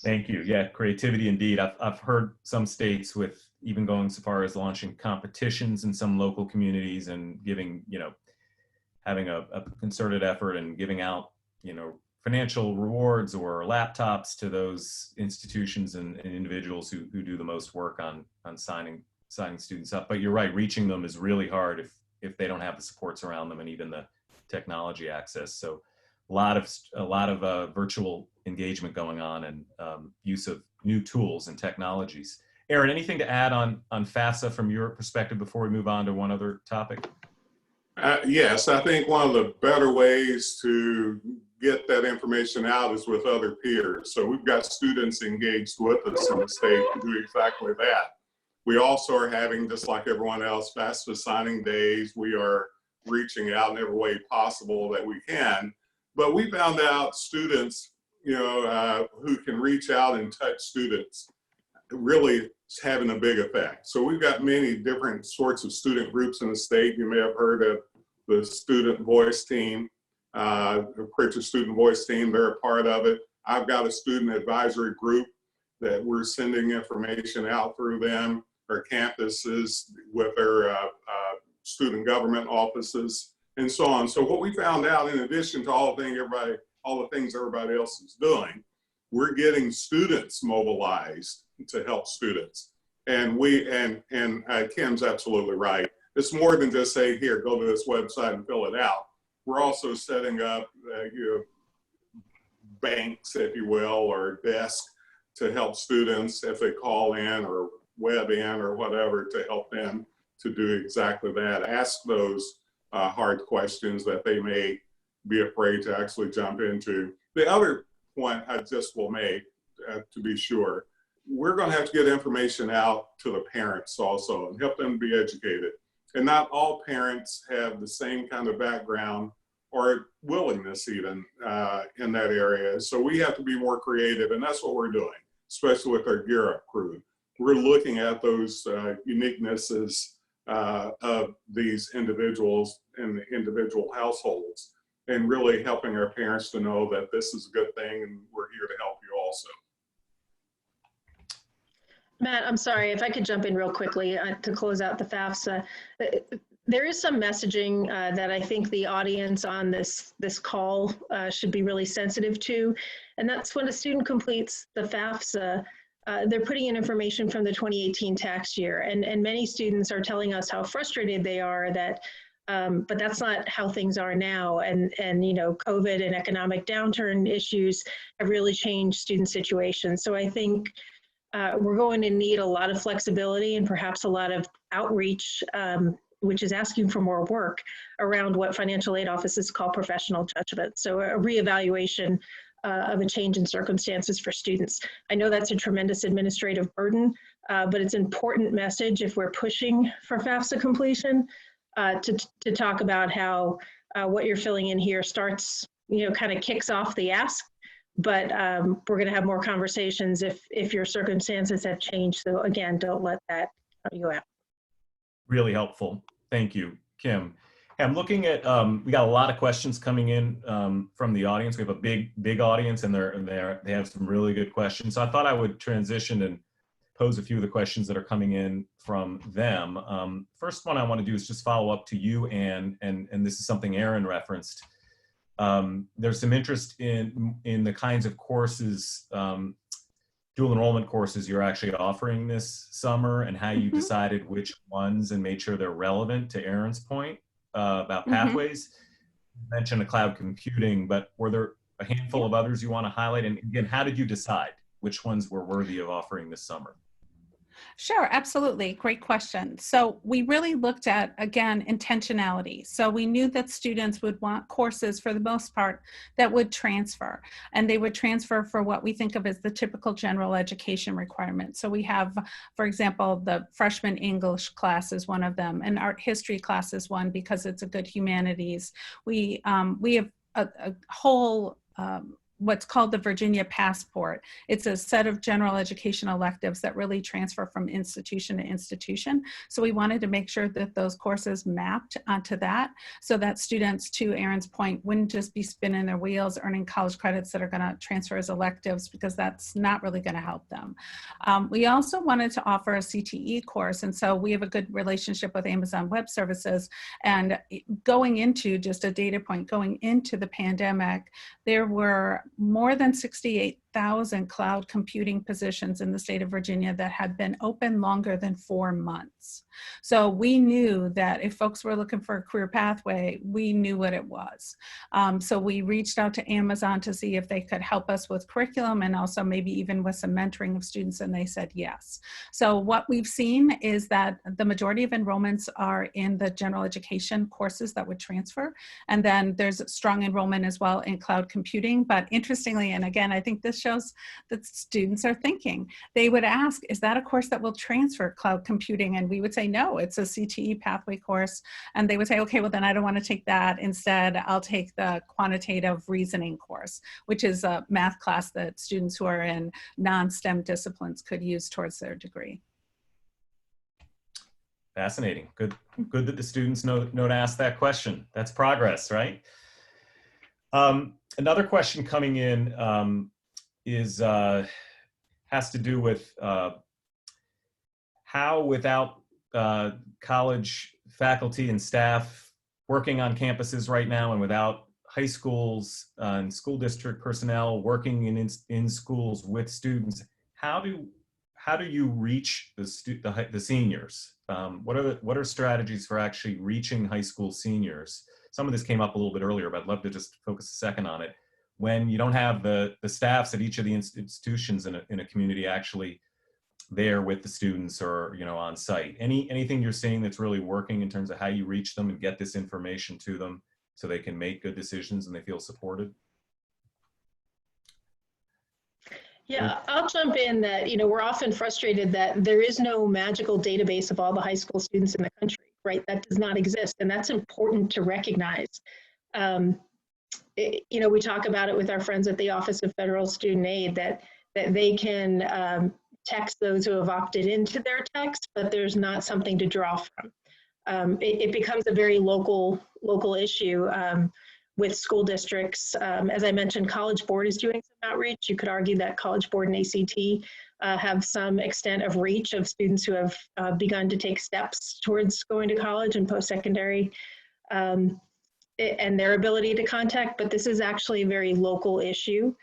Thank you. Yeah, creativity indeed. I've heard some states with even going so far as launching competitions in some local communities and giving, having a concerted effort and giving out, financial rewards or laptops to those institutions and individuals who do the most work on signing students up. But you're right, reaching them is really hard if they don't have the supports around them and even the technology access. So a lot of virtual engagement going on and use of new tools and technologies. Aaron, anything to add on Fafsa from your perspective before we move on to one other topic? Yes, I think one of the better ways to get that information out is with other peers. So we've got students engaged with us in the state to do exactly that. We also are having, just like everyone else, FAFSA signing days. We are reaching out in every way possible that we can. But we found out students, who can reach out and touch students, really is having a big effect. So we've got many different sorts of student groups in the state. You may have heard of the Student Voice Team, the Pritchard Student Voice Team. They're a part of it. I've got a student advisory group that we're sending information out through them, our campuses, with their student government offices, and so on. So what we found out, in addition to all the things everybody else is doing, we're getting students mobilized to help students. And Kim's absolutely right. It's more than just say, here, go to this website and fill it out. We're also setting up banks, if you will, or desks to help students if they call in or web in or whatever, to help them to do exactly that. Ask those hard questions that they may be afraid to actually jump into. The other point I just will make, to be sure, we're going to have to get information out to the parents also and help them be educated. And not all parents have the same kind of background or willingness even in that area. So we have to be more creative, and that's what we're doing, especially with our Gear Up crew. We're looking at those uniquenesses of these individuals and the individual households, and really helping our parents to know that this is a good thing and we're here to help you also. Matt, I'm sorry, if I could jump in real quickly to close out the FAFSA. There is some messaging that I think the audience on this call should be really sensitive to, and that's when a student completes the FAFSA, they're putting in information from the 2018 tax year, and many students are telling us how frustrated they are that, but that's not how things are now, and COVID and economic downturn issues have really changed student situations. So I think we're going to need a lot of flexibility and perhaps a lot of outreach, which is asking for more work around what financial aid offices call professional judgment. So a reevaluation of a change in circumstances for students. I know that's a tremendous administrative burden, but it's an important message if we're pushing for FAFSA completion to talk about how what you're filling in here starts, kind of kicks off the ask. But we're going to have more conversations if your circumstances have changed. So again, don't let that cut you out. Really helpful. Thank you, Kim. I'm looking at, we got a lot of questions coming in from the audience. We have a big audience, and they have some really good questions. So I thought I would transition and pose a few of the questions that are coming in from them. First one I want to do is just follow up to you, Anne, and this is something Aaron referenced. There's some interest in the kinds of courses, dual enrollment courses you're actually offering this summer, and how you decided which ones and made sure they're relevant to Aaron's point about pathways. You mentioned cloud computing, but were there a handful of others you want to highlight? And again, how did you decide which ones were worthy of offering this summer? Sure, absolutely. Great question. So we really looked at, again, intentionality. So we knew that students would want courses, for the most part, that would transfer. And they would transfer for what we think of as the typical general education requirements. So we have, for example, the freshman English class is one of them, and art history class is one because it's a good humanities. We have a whole what's called the Virginia Passport. It's a set of general education electives that really transfer from institution to institution. So we wanted to make sure that those courses mapped onto that, so that students, to Aaron's point, wouldn't just be spinning their wheels earning college credits that are going to transfer as electives, because that's not really going to help them. We also wanted to offer a CTE course, and so we have a good relationship with Amazon Web Services. And going into, just a data point, going into the pandemic, there were more than 68,000 cloud computing positions in the state of Virginia that had been open longer than 4 months. So we knew that if folks were looking for a career pathway, we knew what it was. So we reached out to Amazon to see if they could help us with curriculum and also maybe even with some mentoring of students, and they said yes. So what we've seen is that the majority of enrollments are in the general education courses that would transfer, and then there's strong enrollment as well in cloud computing. But interestingly, and again, I think this shows that students are thinking, they would ask, is that a course that will transfer cloud computing? And we would say, no, it's a CTE pathway course. And they would say, okay, well then I don't want to take that. Instead, I'll take the quantitative reasoning course, which is a math class that students who are in non-STEM disciplines could use towards their degree. Fascinating. Good that the students know to ask that question. That's progress, right? Another question coming in has to do with how, without college faculty and staff working on campuses right now, and without high schools and school district personnel working in schools with students, how do you reach the seniors? What are strategies for actually reaching high school seniors? Some of this came up a little bit earlier, but I'd love to just focus a second on it. When you don't have the staffs at each of the institutions in a community actually there with the students, or on site, anything you're seeing that's really working in terms of how you reach them and get this information to them so they can make good decisions and they feel supported? Yeah, I'll jump in that, we're often frustrated that there is no magical database of all the high school students in the country, right? That does not exist, and that's important to recognize. We talk about it with our friends at the Office of Federal Student Aid, that they can text those who have opted into their text, but there's not something to draw from. It becomes a very local issue with school districts. As I mentioned, College Board is doing some outreach. You could argue that College Board and ACT have some extent of reach of students who have begun to take steps towards going to college and post-secondary, and their ability to contact, but this is actually a very local issue.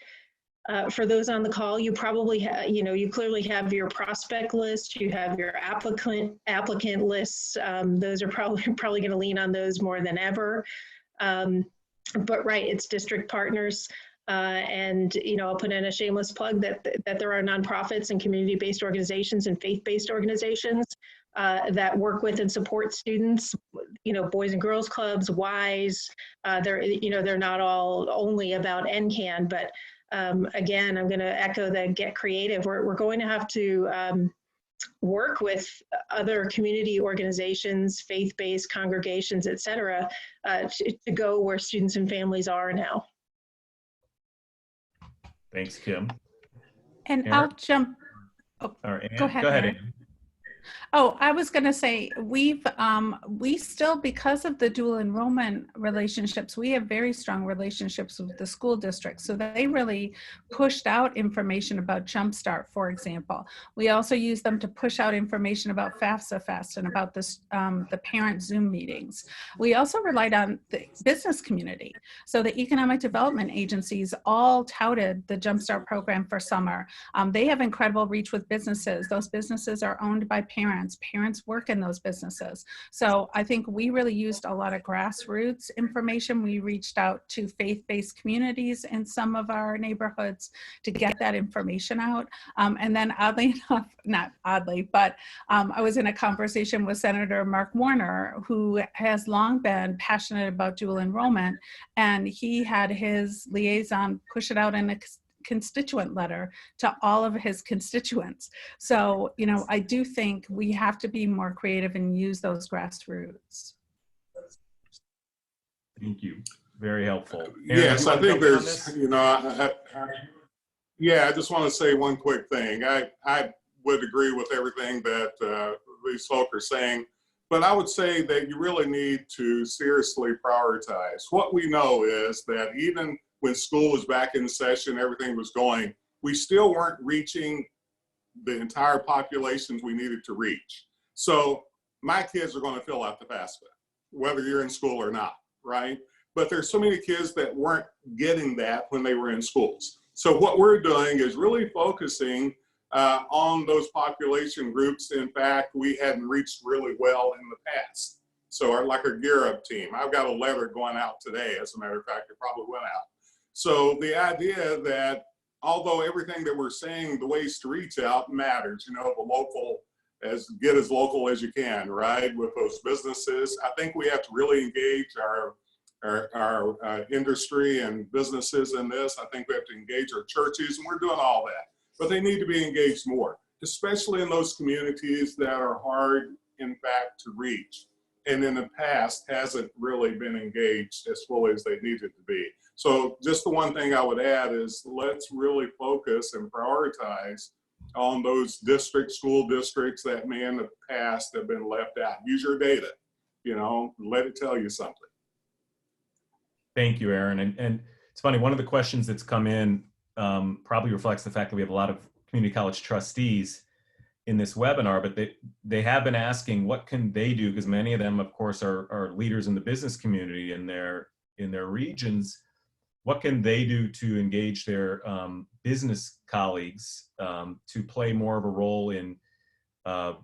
For those on the call, you probably you clearly have your prospect list, you have your applicant lists. Those are probably going to lean on those more than ever. But right, it's district partners, and I'll put in a shameless plug that there are nonprofits and community-based organizations and faith-based organizations that work with and support students. Boys and Girls Clubs, WISE. They're not all only about NCAN, but again, I'm going to echo the get creative. We're going to have to work with other community organizations, faith-based congregations, et cetera, to go where students and families are now. Thanks, Kim. And Aaron? I'll jump. Oh, go ahead. Aaron. Oh, I was going to say, we still, because of the dual enrollment relationships, we have very strong relationships with the school districts. So they really pushed out information about Jumpstart, for example. We also use them to push out information about Fafsa and about this, the parent Zoom meetings. We also relied on the business community. So the economic development agencies all touted the Jumpstart program for summer. They have incredible reach with businesses. Those businesses are owned by parents. Parents work in those businesses. So I think we really used a lot of grassroots information. We reached out to faith-based communities in some of our neighborhoods to get that information out. And then oddly enough, not oddly, but I was in a conversation with Senator Mark Warner, who has long been passionate about dual enrollment, and he had his liaison push it out in a constituent letter to all of his constituents. So, I do think we have to be more creative and use those grassroots. Thank you. Very helpful. Aaron, Yes, you I want to think jump in on there's, this? you know, I just want to say one quick thing. I would agree with everything that these folks are saying, but I would say that you really need to seriously prioritize. What we know is that even when school was back in session, everything was going, we still weren't reaching the entire populations we needed to reach. So my kids are going to fill out the FAFSA, whether you're in school or not, right? But there's so many kids that weren't getting that when they were in schools. So what we're doing is really focusing on those population groups. In fact, we hadn't reached really well in the past. So like our Gear Up team, I've got a letter going out today, as a matter of fact, it probably went out. So the idea that although everything that we're saying, the ways to reach out matters, you know, the local, get as local as you can, right? With those businesses, I think we have to really engage our industry and businesses in this. I think we have to engage our churches, and we're doing all that, but they need to be engaged more, especially in those communities that are hard, in fact, to reach, and in the past hasn't really been engaged as fully as they needed to be. So just the one thing I would add is let's really focus and prioritize on those school districts that may in the past have been left out. Use your data, you know, let it tell you something. Thank you, Aaron. And it's funny, one of the questions that's come in probably reflects the fact that we have a lot of community college trustees in this webinar, but they have been asking what can they do, because many of them, of course, are leaders in the business community in their regions. What can they do to engage their business colleagues to play more of a role in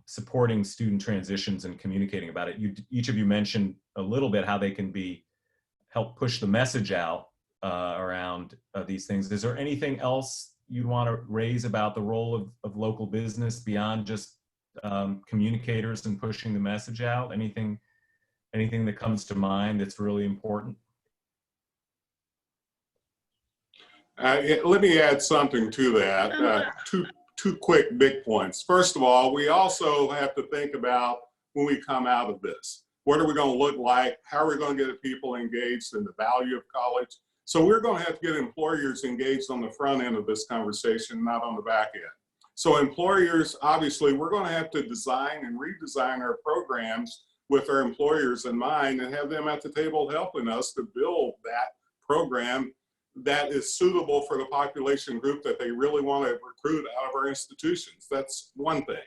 supporting student transitions and communicating about it? Each of you mentioned a little bit how they can help push the message out around these things. Is there anything else you'd want to raise about the role of local business beyond just communicators and pushing the message out? Anything that comes to mind that's really important? Let me add something to that. Two quick big points. First of all, we also have to think about when we come out of this. What are we going to look like? How are we going to get people engaged in the value of college? So we're going to have to get employers engaged on the front end of this conversation, not on the back end. So employers, obviously, we're going to have to design and redesign our programs with our employers in mind and have them at the table helping us to build that program that is suitable for the population group that they really want to recruit out of our institutions. That's one thing.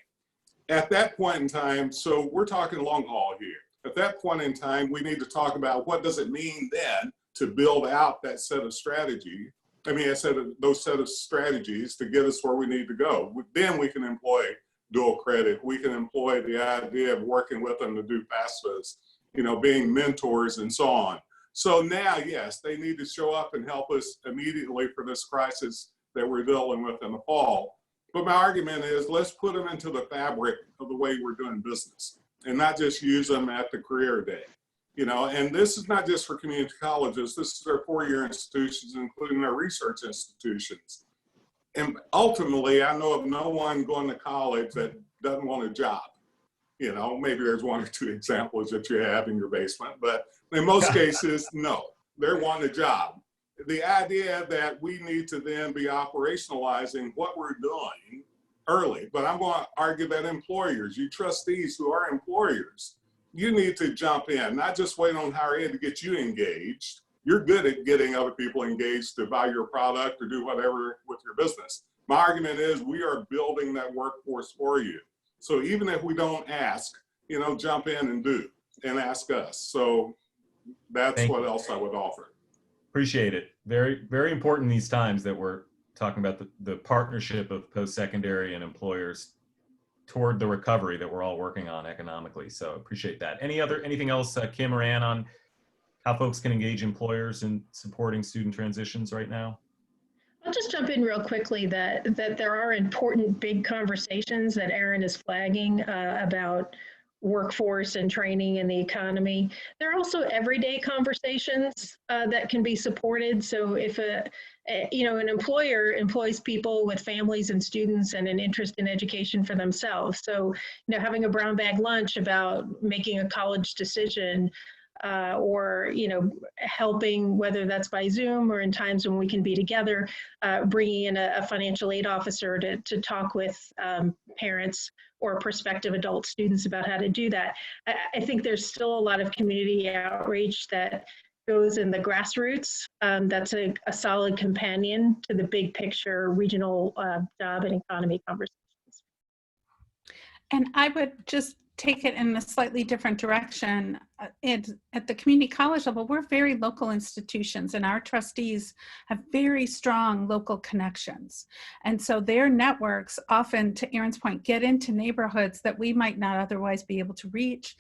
At that point in time, so we're talking long haul here. At that point in time, we need to talk about what does it mean then to build out that set of strategy. Those set of strategies to get us where we need to go. Then we can employ dual credit. We can employ the idea of working with them to do FAFSAs, you know, being mentors and so on. So now, yes, they need to show up and help us immediately for this crisis that we're dealing with in the fall. But my argument is let's put them into the fabric of the way we're doing business and not just use them at the career day. You know, and this is not just for community colleges, this is our four-year institutions, including our research institutions. And ultimately, I know of no one going to college that doesn't want a job. You know, maybe there's one or two examples that you have in your basement, but in most cases, no, they're wanting a job. The idea that we need to then be operationalizing what we're doing early, but I'm going to argue that employers, you trustees who are employers, you need to jump in, not just wait on higher ed to get you engaged. You're good at getting other people engaged to buy your product or do whatever with your business. My argument is we are building that workforce for you. So even if we don't ask, you know, jump in and do and ask us. So that's what else I would offer. Appreciate it. Very, very important in these times that we're talking about the partnership of post-secondary and employers toward the recovery that we're all working on economically. So appreciate that. Anything else, Kim or Ann, on how folks can engage employers in supporting student transitions right now? I'll just jump in real quickly that there are important big conversations that Aaron is flagging about workforce and training and the economy. There are also everyday conversations that can be supported. So if an employer employs people with families and students and an interest in education for themselves, so having a brown bag lunch about making a college decision, or, helping, whether that's by Zoom or in times when we can be together, bringing in a financial aid officer to talk with parents or prospective adult students about how to do that. I think there's still a lot of community outreach that goes in the grassroots. That's a solid companion to the big picture regional job and economy conversations. And I would just take it in a slightly different direction. At the community college level, we're very local institutions, and our trustees have very strong local connections. And so their networks often, to Erin's point, get into neighborhoods that we might not otherwise be able to reach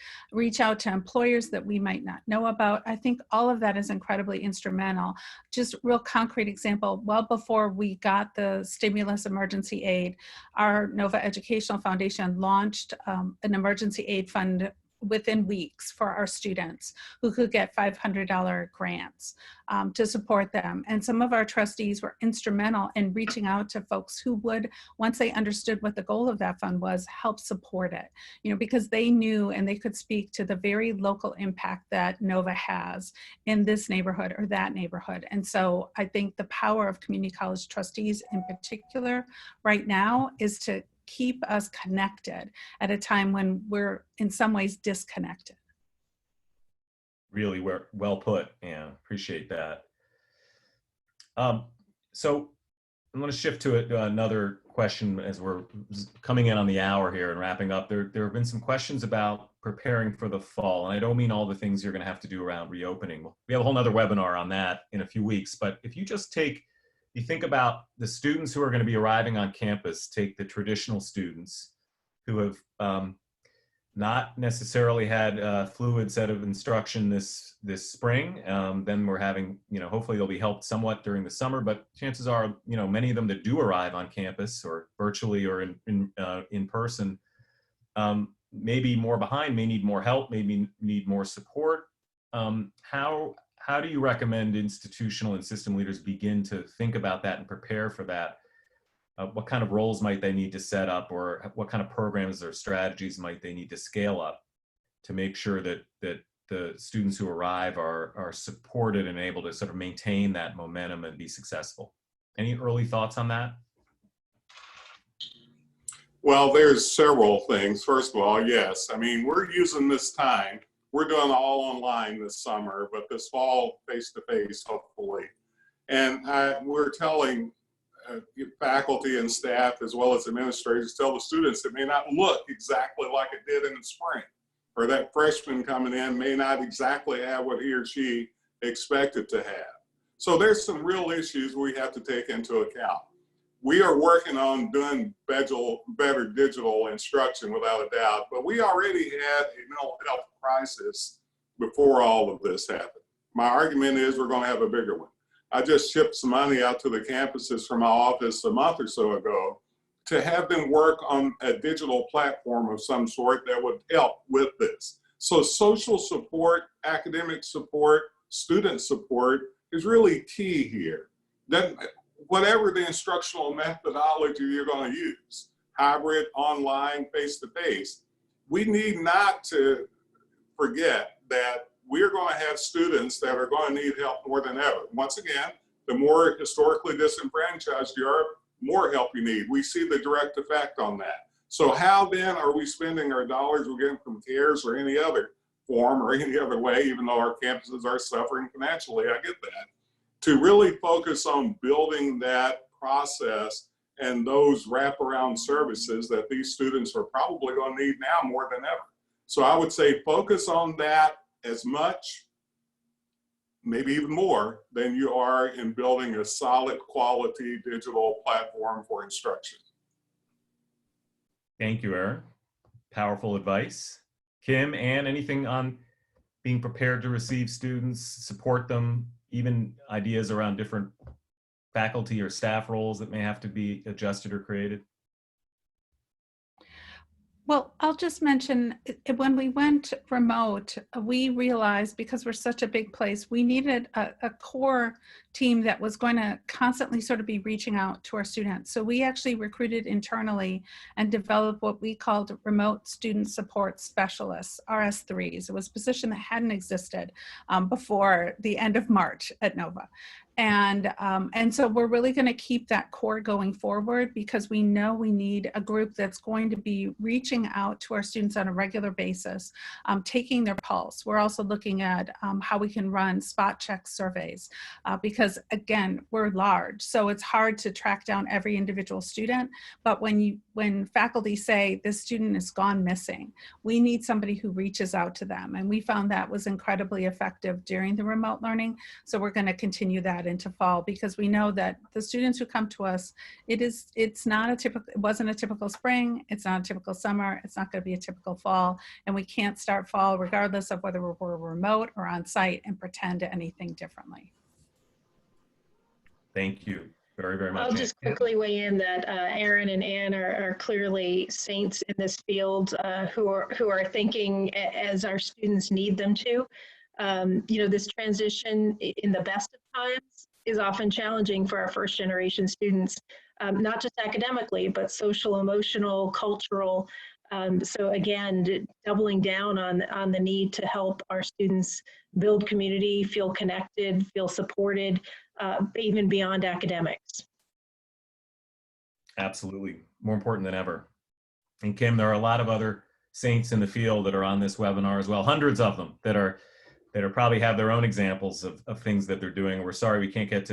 out to employers that we might not know about. I think all of that is incredibly instrumental. Just real concrete example, well before we got the stimulus emergency aid, our Nova Educational Foundation launched an emergency aid fund within weeks for our students who could get $500 grants to support them. And some of our trustees were instrumental in reaching out to folks who would, once they understood what the goal of that fund was, help support it, because they knew and they could speak to the very local impact that Nova has in this neighborhood or that neighborhood. And so I think the power of community college trustees in particular right now is to keep us connected at a time when we're in some ways disconnected. Really well put, Anne. Appreciate that. So I'm going to shift to another question as we're coming in on the hour here and wrapping up. There have been some questions about preparing for the fall, and I don't mean all the things you're going to have to do around reopening. We have a whole nother webinar on that in a few weeks, but if you just you think about the students who are going to be arriving on campus, take the traditional students who have not necessarily had a fluid set of instruction this spring. Then we're having, hopefully they'll be helped somewhat during the summer, but chances are, many of them that do arrive on campus or virtually or in person, may be more behind, may need more help, maybe need more support. How do you recommend institutional and system leaders begin to think about that and prepare for that? What kind of roles might they need to set up, or what kind of programs or strategies might they need to scale up to make sure that the students who arrive are supported and able to sort of maintain that momentum and be successful? Any early thoughts on that? Well, there's several things. First of all, yes. I mean, we're using this time. We're doing all online this summer, but this fall, face-to-face, hopefully. And we're telling faculty and staff, as well as administrators, tell the students it may not look exactly like it did in the spring, or that freshman coming in may not exactly have what he or she expected to have. So there's some real issues we have to take into account. We are working on doing better digital instruction without a doubt, but we already had a mental health crisis before all of this happened. My argument is we're going to have a bigger one. I just shipped some money out to the campuses from my office a month or so ago to have them work on a digital platform of some sort that would help with this. So social support, academic support, student support is really key here. Then, whatever the instructional methodology you're going to use, hybrid, online, face-to-face, we need not to forget that we're going to have students that are going to need help more than ever. Once again, the more historically disenfranchised you are, more help you need. We see the direct effect on that. So how then are we spending our dollars we're getting from CARES or any other form or any other way, even though our campuses are suffering financially, I get that, to really focus on building that process and those wraparound services that these students are probably going to need now more than ever. So I would say focus on that as much, maybe even more, than you are in building a solid quality digital platform for instruction. Thank you, Erin. Powerful advice. Kim, Ann, anything on being prepared to receive students, support them, even ideas around different faculty or staff roles that may have to be adjusted or created? Well, I'll just mention when we went remote, we realized because we're such a big place, we needed a core team that was going to constantly sort of be reaching out to our students. So we actually recruited internally and developed what we called remote student support specialists, RS3s. It was a position that hadn't existed before the end of March at Nova. And so we're really going to keep that core going forward because we know we need a group that's going to be reaching out to our students on a regular basis, taking their pulse. We're also looking at how we can run spot check surveys because again, we're large, so it's hard to track down every individual student. But when faculty say this student is gone missing, we need somebody who reaches out to them, and we found that was incredibly effective during the remote learning. So we're going to continue that into fall because we know that the students who come to us, it wasn't a typical spring, it's not a typical summer, it's not going to be a typical fall, and we can't start fall regardless of whether we're remote or on site and pretend anything differently. Thank you very, very much. I'll just quickly weigh in that Aaron and Ann are clearly saints in this field who are thinking as our students need them to. This transition in the best of times is often challenging for our first generation students, not just academically, but social, emotional, cultural. So again, doubling down on the need to help our students build community, feel connected, feel supported, even beyond academics. Absolutely, more important than ever. And Kim, there are a lot of other saints in the field that are on this webinar as well, hundreds of them that are probably have their own examples of things that they're doing. We're sorry we can't get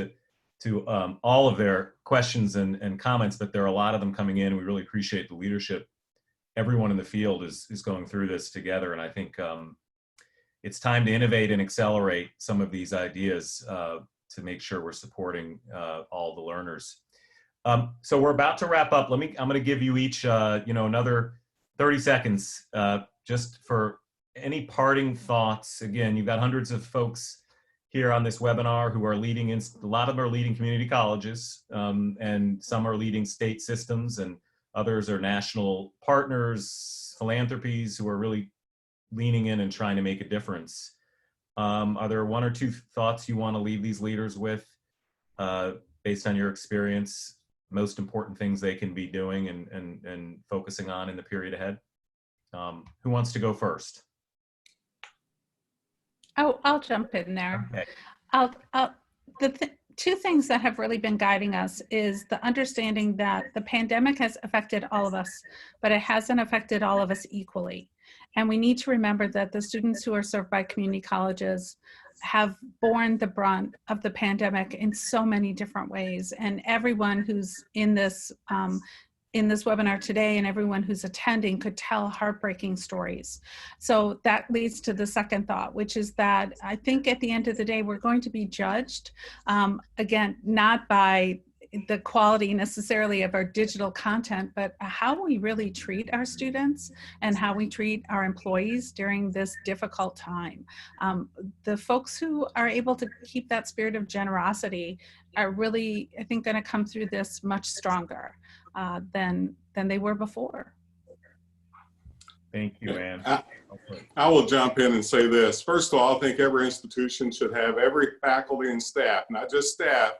to all of their questions and comments, but there are a lot of them coming in. We really appreciate the leadership. Everyone in the field is going through this together, and I think it's time to innovate and accelerate some of these ideas to make sure we're supporting all the learners. So we're about to wrap up. I'm going to give you each another 30 seconds just for any parting thoughts. Again, you've got hundreds of folks here on this webinar who are leading, a lot of them are leading community colleges, and some are leading state systems, and others are national partners, philanthropies who are really leaning in and trying to make a difference. Are there one or two thoughts you want to leave these leaders with based on your experience, most important things they can be doing and focusing on in the period ahead? Who wants to go first? Oh, I'll jump in there. Okay. Two things that have really been guiding us is the understanding that the pandemic has affected all of us, but it hasn't affected all of us equally. And we need to remember that the students who are served by community colleges have borne the brunt of the pandemic in so many different ways. And everyone who's in this webinar today and everyone who's attending could tell heartbreaking stories. So that leads to the second thought, which is that I think at the end of the day, we're going to be judged, again, not by the quality necessarily of our digital content, but how we really treat our students and how we treat our employees during this difficult time. The folks who are able to keep that spirit of generosity are really, I think, going to come through this much stronger than they were before. Thank you, Ann. I will jump in and say this. First of all, I think every institution should have every faculty and staff, not just staff,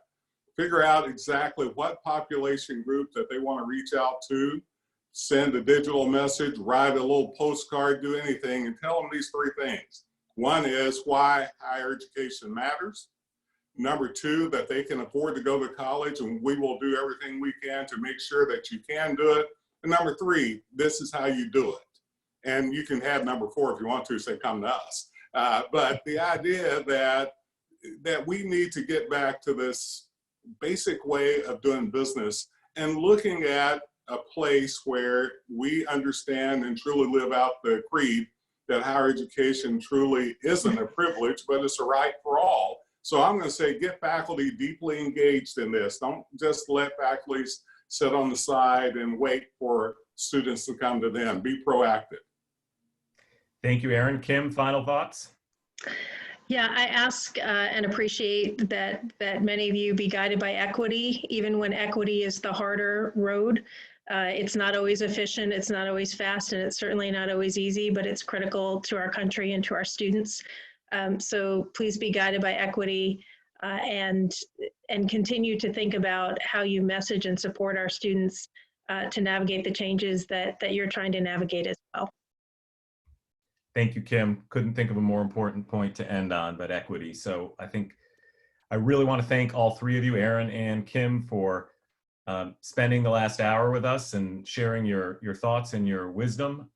figure out exactly what population group that they want to reach out to, send a digital message, write a little postcard, do anything, and tell them these three things. One is why higher education matters. Number two, that they can afford to go to college, and we will do everything we can to make sure that you can do it. And number three, this is how you do it. And you can have number four if you want to, say come to us. But the idea that we need to get back to this basic way of doing business and looking at a place where we understand and truly live out the creed that higher education truly isn't a privilege, but it's a right for all. So I'm going to say get faculty deeply engaged in this. Don't just let faculties sit on the side and wait for students to come to them. Be proactive. Thank you, Aaron. Kim, final thoughts? Yeah, I ask and appreciate that many of you be guided by equity, even when equity is the harder road. It's not always efficient, it's not always fast, and it's certainly not always easy, but it's critical to our country and to our students. So please be guided by equity and continue to think about how you message and support our students to navigate the changes that you're trying to navigate as well. Thank you, Kim. Couldn't think of a more important point to end on, but equity. So I really want to thank all three of you, Aaron and Kim, for spending the last hour with us and sharing your thoughts and your wisdom.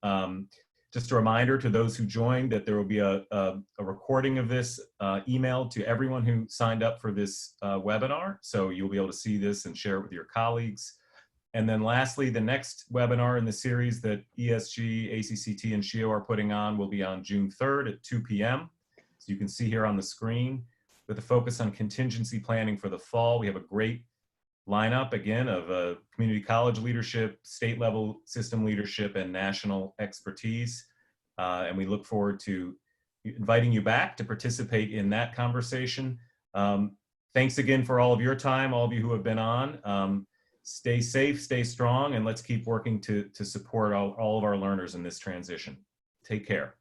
Just a reminder to those who joined that there will be a recording of this emailed to everyone who signed up for this webinar. So you'll be able to see this and share it with your colleagues. And then lastly, the next webinar in the series that ESG, ACCT, and SHIO are putting on will be on June 3rd at 2 p.m. So you can see here on the screen with a focus on contingency planning for the fall. We have a great lineup again of community college leadership, state level system leadership, and national expertise. And we look forward to inviting you back to participate in that conversation. Thanks again for all of your time, all of you who have been on. Stay safe, stay strong, and let's keep working to support all of our learners in this transition. Take care.